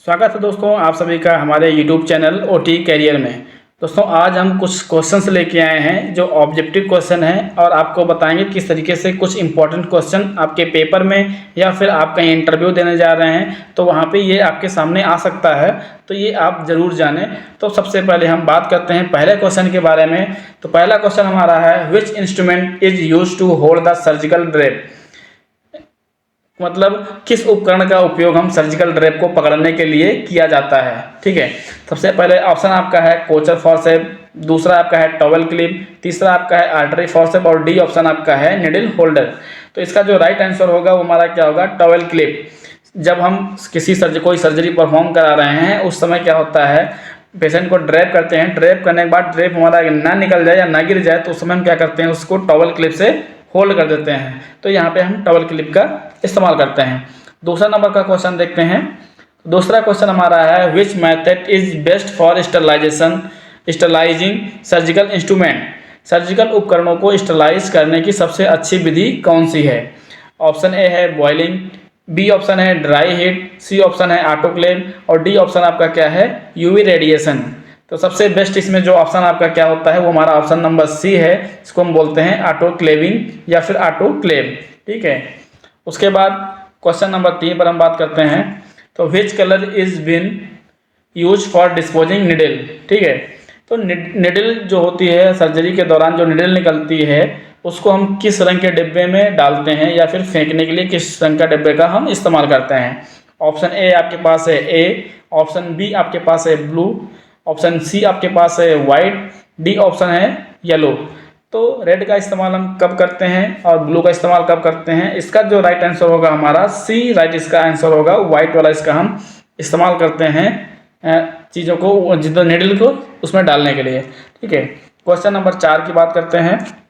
स्वागत है दोस्तों आप सभी का हमारे YouTube चैनल OT कैरियर में। दोस्तों आज हम कुछ क्वेश्चंस लेके आए हैं जो ऑब्जेक्टिव क्वेश्चन हैं और आपको बताएंगे किस तरीके से कुछ इंपॉर्टेंट क्वेश्चन आपके पेपर में या फिर आप कहीं इंटरव्यू देने जा रहे हैं तो वहाँ पे ये आपके सामने आ सकता है, तो ये आप ज़रूर जानें। तो सबसे पहले हम बात करते हैं पहले क्वेश्चन के बारे में। तो पहला क्वेश्चन हमारा है, which instrument is use to hold the surgical drape. मतलब किस उपकरण का उपयोग हम सर्जिकल ड्रेप को पकड़ने के लिए किया जाता है। ठीक है, सबसे पहले ऑप्शन आपका है कोचर फॉरसेप, दूसरा आपका है टॉवेल क्लिप, तीसरा आपका है आर्टरी फॉरसेप और डी ऑप्शन आपका है निडल होल्डर। तो इसका जो राइट आंसर होगा वो हमारा क्या होगा, टॉवेल क्लिप। जब हम कोई सर्जरी परफॉर्म करा रहे हैं उस समय क्या होता है, पेशेंट को ड्रैप करते हैं, ड्रैप करने के बाद ड्रैप हमारा ना निकल जाए या ना गिर जाए तो उस समय हम क्या करते हैं, उसको टॉवेल क्लिप से होल्ड कर देते हैं। तो यहाँ पे हम टॉवेल क्लिप का इस्तेमाल करते हैं। दूसरा नंबर का क्वेश्चन देखते हैं। दूसरा क्वेश्चन हमारा है, which method is best for sterilising surgical instrument. Surgical उपकरणों को स्टरलाइज करने की सबसे अच्छी विधि कौन सी है। ऑप्शन ए है बॉइलिंग, बी ऑप्शन है ड्राई हीट, सी ऑप्शन है ऑटोक्लेव और डी ऑप्शन आपका क्या है, यूवी रेडिएशन। तो सबसे बेस्ट इसमें जो ऑप्शन आपका क्या होता है वो हमारा ऑप्शन नंबर सी है, इसको हम बोलते हैं ऑटोक्लेविंग या फिर ऑटोक्लेव। ठीक है, उसके बाद क्वेश्चन नंबर 3 पर हम बात करते हैं। तो which colour is been use for disposing needle. ठीक है, तो निडल जो होती है सर्जरी के दौरान जो निडल निकलती है उसको हम किस रंग के डिब्बे में डालते हैं या फिर फेंकने के लिए किस रंग का डिब्बे का हम इस्तेमाल करते हैं। ऑप्शन ए आपके पास है ए, ऑप्शन बी आपके पास है ब्लू, ऑप्शन सी आपके पास है वाइट, डी ऑप्शन है येलो। तो रेड का इस्तेमाल हम कब करते हैं और ब्लू का इस्तेमाल कब करते हैं, इसका जो राइट आंसर होगा हमारा सी राइट इसका आंसर होगा। वाइट वाला इसका हम इस्तेमाल करते हैं चीज़ों को, जितना निडल को उसमें डालने के लिए। ठीक है, क्वेश्चन नंबर 4 की बात करते हैं।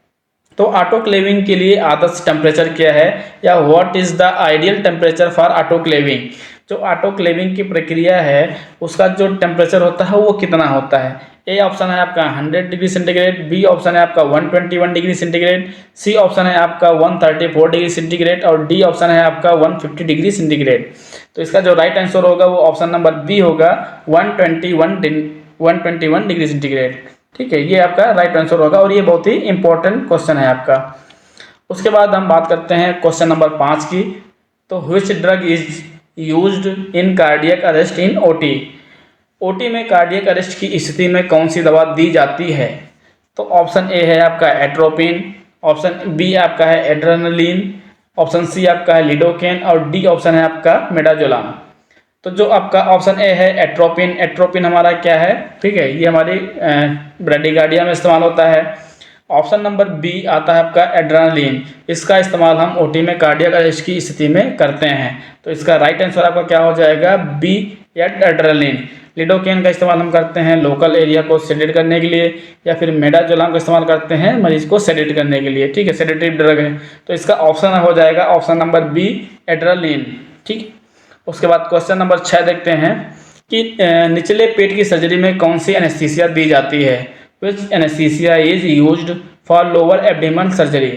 तो ऑटोक्लेविंग के लिए आदर्श टेम्परेचर क्या है या what is the ideal temperature for autoclaving. जो ऑटोक्लेविंग की प्रक्रिया है उसका जो टेम्परेचर होता है वो कितना होता है। ए ऑप्शन है आपका 100 डिग्री सेंटीग्रेड, बी ऑप्शन है आपका 121 डिग्री सेंटीग्रेड, सी ऑप्शन है आपका 134 डिग्री सेंटीग्रेड और डी ऑप्शन है आपका 150 डिग्री सेंटीग्रेड। तो इसका जो राइट आंसर होगा वो ऑप्शन नंबर बी होगा, 121 डिग्री सेंटीग्रेड। ठीक है, ये आपका राइट आंसर होगा और ये बहुत ही इंपॉर्टेंट क्वेश्चन है आपका। उसके बाद हम बात करते हैं क्वेश्चन नंबर 5 की। तो which drug is used in cardiac arrest in OT. OT में कार्डियक अरेस्ट की स्थिति में कौन सी दवा दी जाती है। तो ऑप्शन ए है आपका एट्रोपिन, ऑप्शन बी आपका है एड्रेनलिन, ऑप्शन सी आपका है लिडोकेन और डी ऑप्शन है आपका मिडाजोलाम। तो जो आपका ऑप्शन ए है एट्रोपिन, एट्रोपिन हमारा क्या है, ठीक है, ये हमारी ब्रेडिकार्डिया में इस्तेमाल होता है। ऑप्शन नंबर बी आता है आपका एड्रेनलिन, इसका इस्तेमाल हम ओटी में कार्डियक अरेस्ट की स्थिति में करते हैं। तो इसका राइट आंसर आपका क्या हो जाएगा, बी या एड्रेनलिन। लिडोकेन का इस्तेमाल हम करते हैं लोकल एरिया को सेडेट करने के लिए या फिर मिडाजोलाम का इस्तेमाल करते हैं मरीज को सेडेट करने के लिए। ठीक है, सेडेटिव ड्रग है। तो इसका ऑप्शन हो जाएगा ऑप्शन नंबर बी एड्रेनलिन। ठीक, उसके बाद क्वेश्चन नंबर 6 देखते हैं कि निचले पेट की सर्जरी में कौन सी एनेस्थीसिया दी जाती है। Which anaesthesia is used for lower abdomen surgery.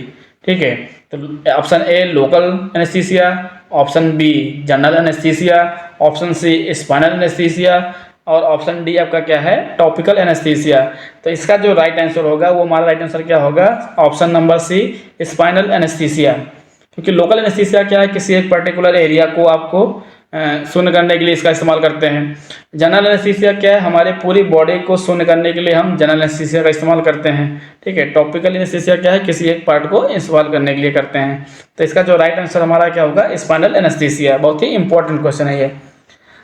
ठीक है, तो option A local anaesthesia, option B general anaesthesia, option C spinal anaesthesia और ऑप्शन डी आपका क्या है, टॉपिकल एनेस्थीसिया। तो इसका जो राइट आंसर होगा वो हमारा राइट आंसर क्या होगा, option number C spinal anaesthesia. क्योंकि लोकल एनेस्थीसिया क्या है, किसी एक पर्टिकुलर एरिया को आपको शून्य करने के लिए इसका इस्तेमाल करते हैं। जनरल एनेस्थीसिया क्या है, हमारे पूरी बॉडी को शून्य करने के लिए हम जनरल एनेस्थीसिया का इस्तेमाल करते हैं। ठीक है, टॉपिकल एनेस्थीसिया क्या है, किसी एक पार्ट को इस्तेमाल करने के लिए करते हैं। तो इसका जो राइट आंसर हमारा क्या होगा, स्पाइनल एनेस्थीसिया। बहुत ही इंपॉर्टेंट क्वेश्चन है ये।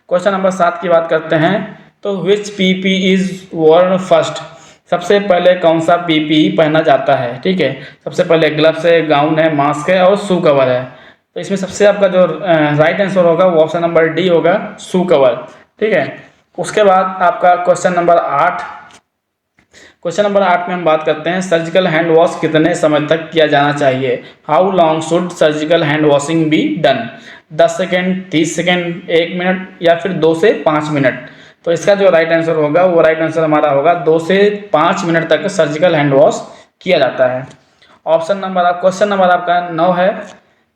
क्वेश्चन नंबर 7 की बात करते हैं। तो विच पीपी इज वर्न फर्स्ट। सबसे पहले कौन सा पीपी पहना जाता है। ठीक है, सबसे पहले ग्लव्स है, गाउन है, मास्क है और शू कवर है। तो इसमें सबसे आपका जो राइट आंसर होगा वो ऑप्शन नंबर डी होगा, शू कवर। ठीक है, उसके बाद आपका क्वेश्चन नंबर 8। क्वेश्चन नंबर 8 में हम बात करते हैं सर्जिकल हैंड वॉश कितने समय तक किया जाना चाहिए। How long should surgical hand washing be done. 10 second, 30 second, 1 minute या फिर 2 से 5 मिनट। तो इसका जो राइट आंसर होगा वो राइट आंसर हमारा होगा 2 से 5 मिनट तक सर्जिकल हैंड वॉश किया जाता है। ऑप्शन नंबर क्वेश्चन नंबर आपका 9 है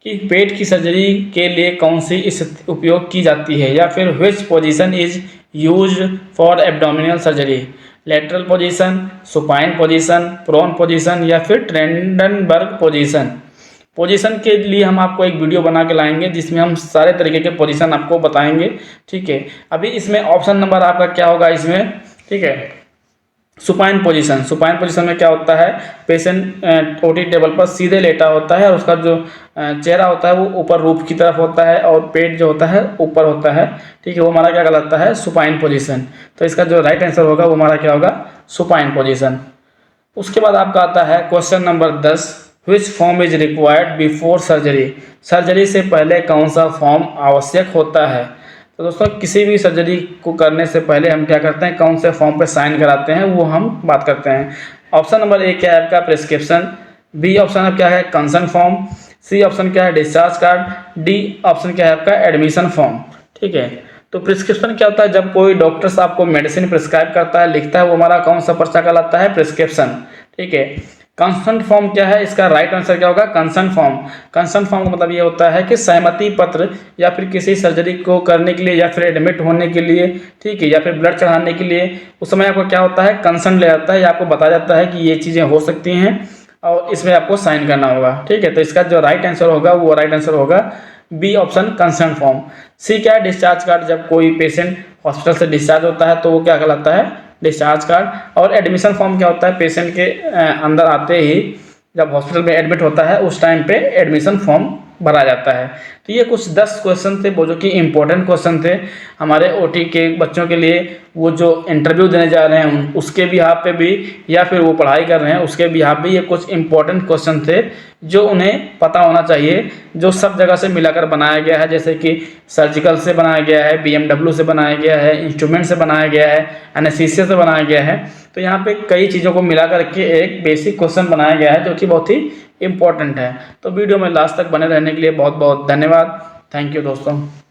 कि पेट की सर्जरी के लिए कौन सी स्थिति उपयोग की जाती है, या फिर which position is used for abdominal surgery, lateral position, supine position, prone position, या फिर ट्रेंडनबर्ग पोजीशन। पोजीशन के लिए हम आपको एक वीडियो बना के लाएंगे जिसमें हम सारे तरीके के पोजीशन आपको बताएंगे, ठीक है। अभी इसमें ऑप्शन नंबर आपका क्या होगा इसमें, ठीक है, सुपाइन पोजीशन। सुपाइन पोजीशन में क्या होता है, पेशेंट ओटी टेबल पर सीधे लेटा होता है और उसका जो चेहरा होता है वो ऊपर रूफ की तरफ होता है और पेट जो होता है ऊपर होता है, ठीक है, वो हमारा क्या कहलाता है, सुपाइन पोजीशन। तो इसका जो राइट आंसर होगा वो हमारा क्या होगा, सुपाइन पोजीशन। उसके बाद आपका आता है question number 10, which form is required before surgery. Surgery से पहले कौन सा फॉर्म आवश्यक होता है। तो दोस्तों किसी भी सर्जरी को करने से पहले हम क्या करते हैं, कौन से फॉर्म पे साइन कराते हैं वो हम बात करते हैं। ऑप्शन नंबर ए क्या है आपका, प्रिस्क्रिप्शन। बी ऑप्शन क्या है, कंसर्न फॉर्म। सी ऑप्शन क्या है, डिस्चार्ज कार्ड। डी ऑप्शन क्या है आपका, एडमिशन फॉर्म। ठीक है, तो प्रिस्क्रिप्शन क्या होता है, जब कोई डॉक्टर आपको मेडिसिन प्रिस्क्राइब करता है, लिखता है, वो हमारा कौन सा पर्चा कहलाता है, प्रिस्क्रिप्शन। ठीक है, कंसर्न फॉर्म क्या है, इसका राइट आंसर क्या होगा, कंसर्न फॉर्म। कंसर्न फॉर्म का मतलब ये होता है कि सहमति पत्र, या फिर किसी सर्जरी को करने के लिए, या फिर एडमिट होने के लिए, ठीक है, या फिर ब्लड चढ़ाने के लिए, उस समय आपको क्या होता है, कंसर्न ले जाता है, या आपको बताया जाता है कि ये चीज़ें हो सकती हैं और इसमें आपको साइन करना होगा। ठीक है, तो इसका जो राइट आंसर होगा वो राइट आंसर होगा बी ऑप्शन, कंसर्न फॉर्म। सी क्या है, डिस्चार्ज कार्ड। जब कोई पेशेंट हॉस्पिटल से डिस्चार्ज होता है तो वो क्या कहलाता है, डिस्चार्ज कार्ड। और एडमिशन फॉर्म क्या होता है, पेशेंट के अंदर आते ही जब हॉस्पिटल में एडमिट होता है उस टाइम पे एडमिशन फॉर्म भरा जाता है। तो ये कुछ 10 क्वेश्चन थे वो जो कि इम्पोर्टेंट क्वेश्चन थे हमारे ओटी के बच्चों के लिए, वो जो इंटरव्यू देने जा रहे हैं उसके बिहाफ पे भी, या फिर वो पढ़ाई कर रहे हैं उसके बिहाफ पे, ये कुछ इम्पोर्टेंट क्वेश्चन थे जो उन्हें पता होना चाहिए, जो सब जगह से मिलाकर बनाया गया है। जैसे कि सर्जिकल से बनाया गया है, BMW से बनाया गया है, इंस्ट्रूमेंट से बनाया गया है, एनेस्थीसिया से बनाया गया है। तो यहाँ पे कई चीज़ों को मिला करके एक बेसिक क्वेश्चन बनाया गया है जो कि बहुत ही इम्पोर्टेंट है। तो वीडियो में लास्ट तक बने रहने के लिए बहुत बहुत धन्यवाद। थैंक यू दोस्तों।